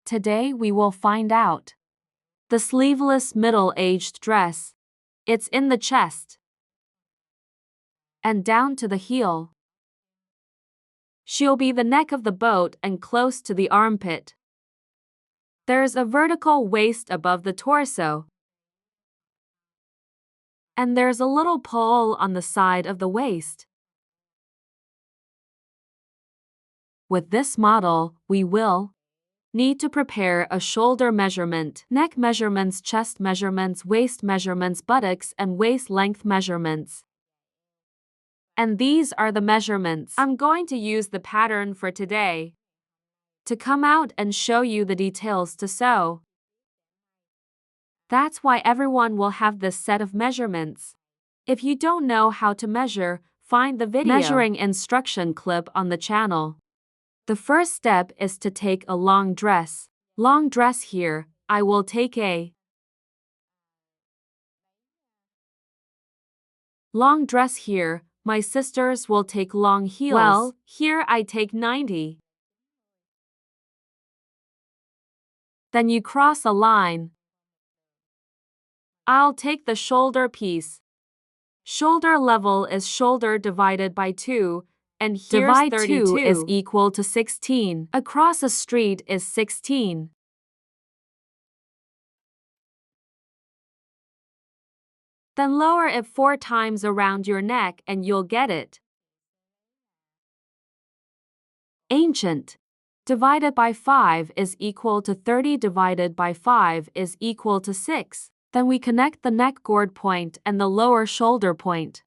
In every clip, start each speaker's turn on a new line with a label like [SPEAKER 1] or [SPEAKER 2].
[SPEAKER 1] Today we will find out. The sleeveless middle-aged dress. It's in the chest and down to the heel. She'll be the neck of the boat and close to the armpit. There's a vertical waist above the torso. And there's a little pole on the side of the waist. With this model, we will need to prepare a shoulder measurement, neck measurements, chest measurements, waist measurements, buttocks and waist length measurements. And these are the measurements. I'm going to use the pattern for today to come out and show you the details to sew. That's why everyone will have this set of measurements. If you don't know how to measure, find the video measuring instruction clip on the channel. The first step is to take a long dress. Long dress here, I will take a long dress here, my sisters will take long heels. Well, here I take 90. Then you cross a line. I'll take the shoulder piece. Shoulder level is shoulder divided by 2, and here's
[SPEAKER 2] Divide
[SPEAKER 1] 32
[SPEAKER 2] 2
[SPEAKER 1] is equal to 16. Across a street is 16. Then lower it 4 times around your neck and you'll get it. Ancient divided by 5 is equal to 30 divided by 5 is equal to 6. Then we connect the neck gord point and the lower shoulder point.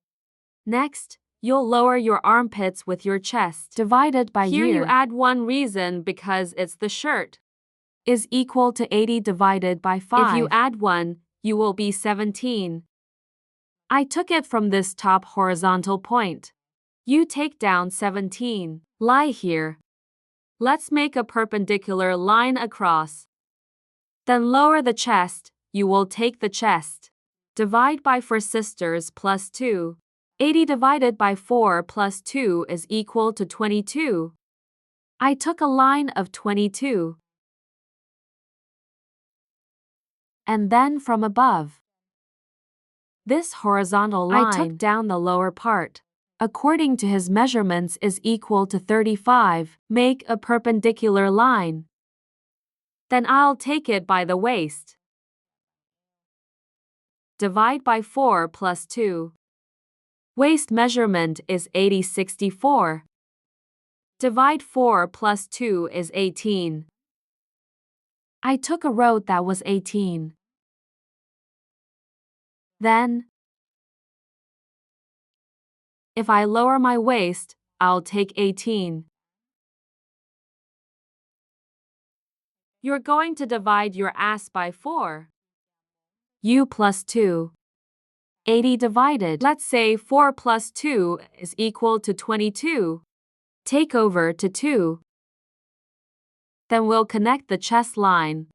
[SPEAKER 1] Next, you'll lower your armpits with your chest. Divided by
[SPEAKER 2] Here
[SPEAKER 1] year.
[SPEAKER 2] you
[SPEAKER 1] add one reason because it's the shirt. Is equal to 80 divided by 5. If you add 1, you will be 17. I took it from this top horizontal point. You take down 17. Lie here. Let's make a perpendicular line across. Then lower the chest. You will take the chest. Divide by 4 sisters plus 2. 80 divided by 4 plus 2 is equal to 22. I took a line of 22. And then from above, this horizontal line I took down the lower part. According to his measurements is equal to 35. Make a perpendicular line. Then I'll take it by the waist. Divide by 4 plus 2. Waist measurement is 80/64. Divide 4 plus 2 is 18. I took a road that was 18. Then, if I lower my waist, I'll take 18. You're going to divide your ass by 4. U plus 2. 80 divided. Let's say 4 plus 2 is equal to 22. Take over to 2. Then we'll connect the chest line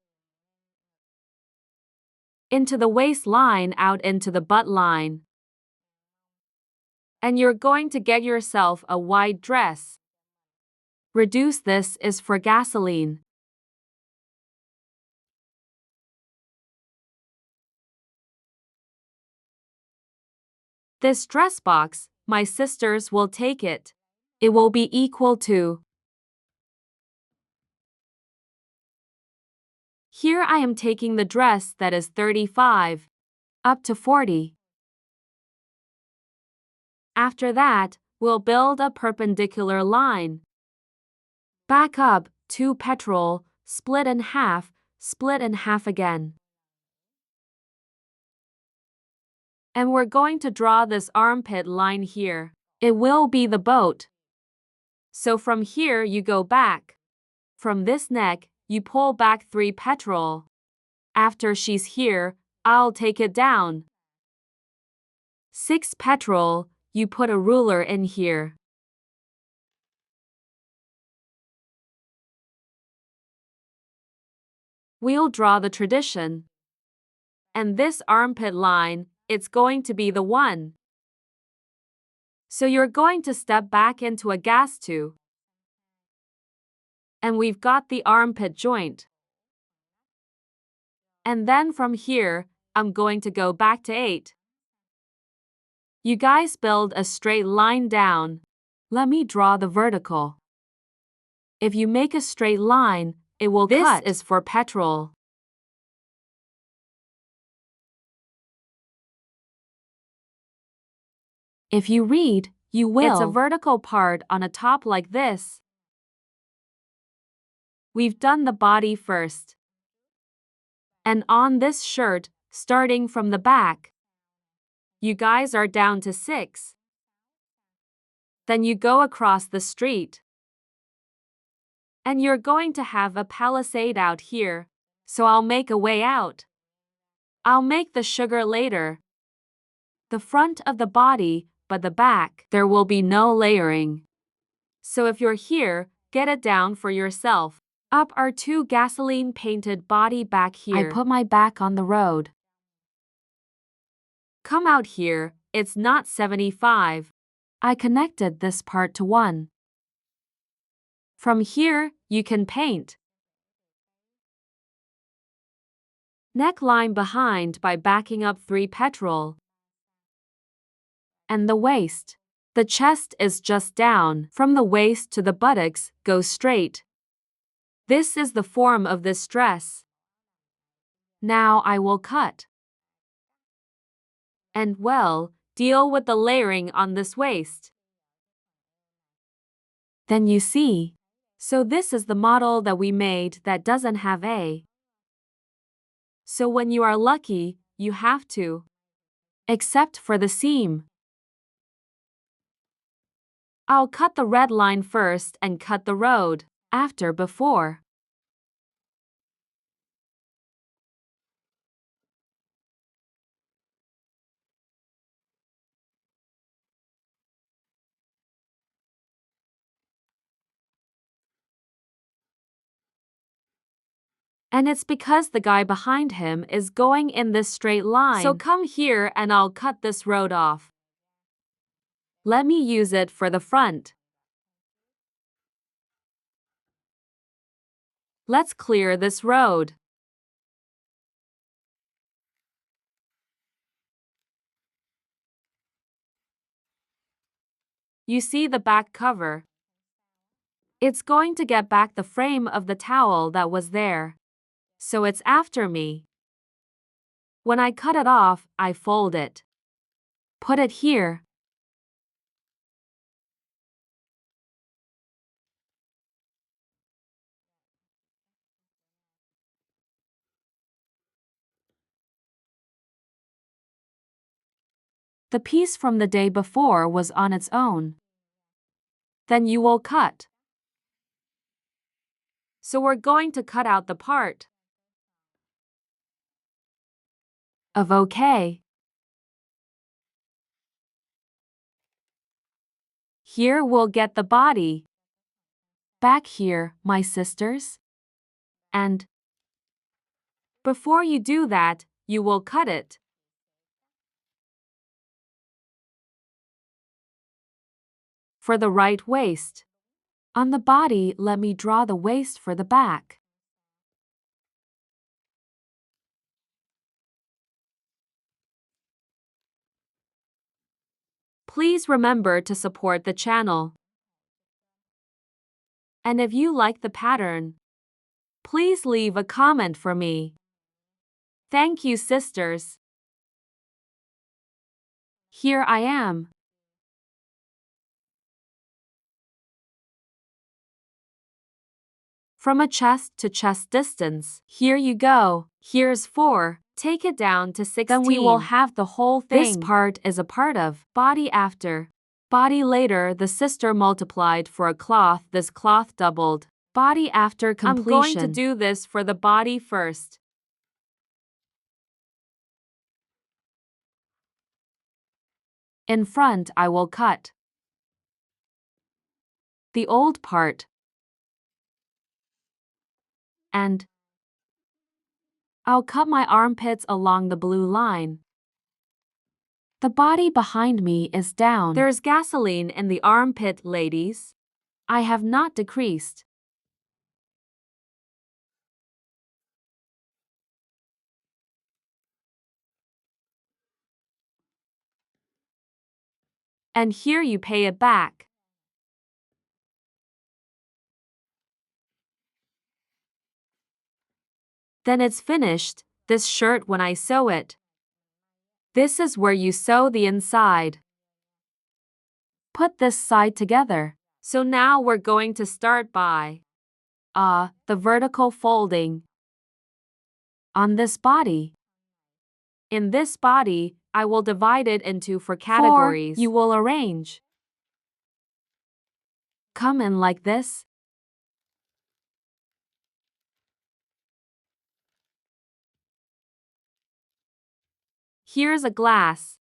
[SPEAKER 1] into the waist line out into the butt line. And you're going to get yourself a wide dress. Reduce this is for gasoline. This dress box, my sisters will take it. It will be equal to. Here I am taking the dress that is 35, up to 40. After that, we'll build a perpendicular line. Back up, 2 petrol, split in half again. And we're going to draw this armpit line here. It will be the boat. So from here you go back. From this neck, you pull back 3 petrol. After she's here, I'll take it down. 6 petrol, you put a ruler in here. We'll draw the tradition. And this armpit line, it's going to be the one. So you're going to step back into a gas tube. And we've got the armpit joint. And then from here, I'm going to go back to 8. You guys build a straight line down. Let me draw the vertical. If you make a straight line, it will cut. This is for petrol. If you read, you will. It's a vertical part on a top like this. We've done the body first. And on this shirt, starting from the back, you guys are down to 6. Then you go across the street. And you're going to have a palisade out here, so I'll make a way out. I'll make the sugar later. The front of the body, but the back, there will be no layering. So if you're here, get it down for yourself. Up are 2 gasoline-painted body back here. I put my back on the road. Come out here, it's not 75. I connected this part to 1. From here, you can paint. Neckline behind by backing up 3 petrol. And the waist. The chest is just down. From the waist to the buttocks, go straight. This is the form of this dress. Now I will cut. And well, deal with the layering on this waist. Then you see. So this is the model that we made that doesn't have A. So when you are lucky, you have to. Except for the seam. I'll cut the red line first and cut the road, after before. And it's because the guy behind him is going in this straight line. So come here and I'll cut this road off. Let me use it for the front. Let's clear this road. You see the back cover. It's going to get back the frame of the towel that was there. So it's after me. When I cut it off, I fold it. Put it here. The piece from the day before was on its own. Then you will cut. So we're going to cut out the part of okay. Here we'll get the body. Back here, my sisters. And before you do that, you will cut it. For the right waist. On the body, let me draw the waist for the back. Please remember to support the channel. And if you like the pattern, please leave a comment for me. Thank you, sisters. Here I am. From a chest to chest distance. Here you go. Here's 4. Take it down to 16. Then we will have the whole thing. This part is a part of body after. Body later, the sister multiplied for a cloth. This cloth doubled. Body after completion. I'm going to do this for the body first. In front, I will cut the old part. And I'll cut my armpits along the blue line. The body behind me is down. There's gasoline in the armpit, ladies. I have not decreased. And here you pay it back. Then it's finished, this shirt when I sew it. This is where you sew the inside. Put this side together. So now we're going to start by the vertical folding on this body. In this body, I will divide it into 4 categories. You will arrange. Come in like this. Here's a glass.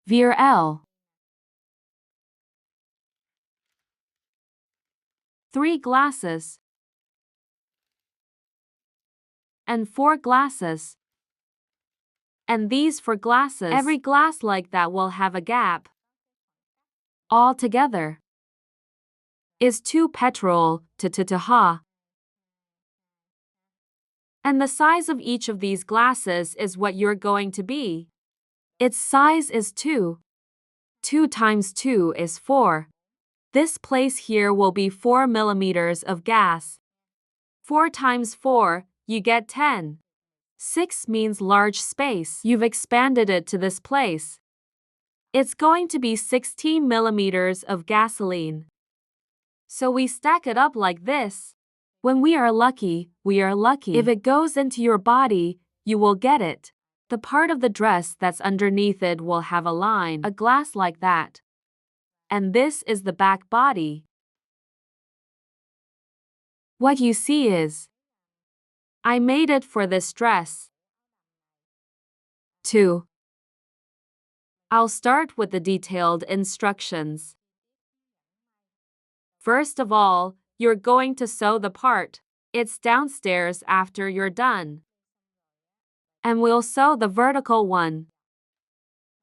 [SPEAKER 1] Veer L. 3 glasses. And 4 glasses. And these 4 glasses. Every glass like that will have a gap. All together is 2 petrol ha. And the size of each of these glasses is what you're going to be. Its size is 2. 2 times 2 is 4. This place here will be 4 millimeters of gas. 4 times 4, you get 10. 6 means large space. You've expanded it to this place. It's going to be 16 millimeters of gasoline. So we stack it up like this. When we are lucky, we are lucky. If it goes into your body, you will get it. The part of the dress that's underneath it will have a line, a glass like that. And this is the back body. What you see is, I made it for this dress. 2. I'll start with the detailed instructions. First of all, you're going to sew the part. It's downstairs after you're done. And we'll sew the vertical one.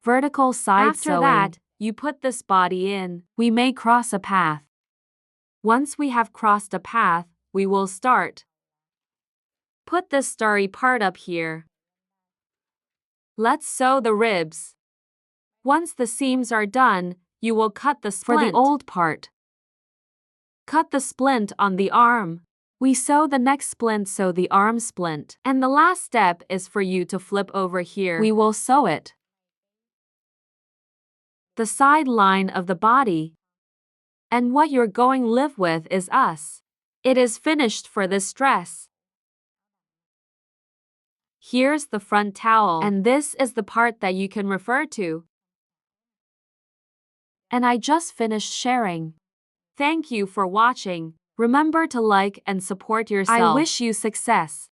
[SPEAKER 1] Vertical side sewing. After that, you put this body in. We may cross a path. Once we have crossed a path, we will start. Put this starry part up here. Let's sew the ribs. Once the seams are done, you will cut the splint. For the old part, cut the splint on the arm. We sew the next splint, sew the arm splint. And the last step is for you to flip over here. We will sew it. The side line of the body. And what you're going live with is us. It is finished for this dress. Here's the front towel. And this is the part that you can refer to. And I just finished sharing. Thank you for watching. Remember to like and support yourself. I wish you success.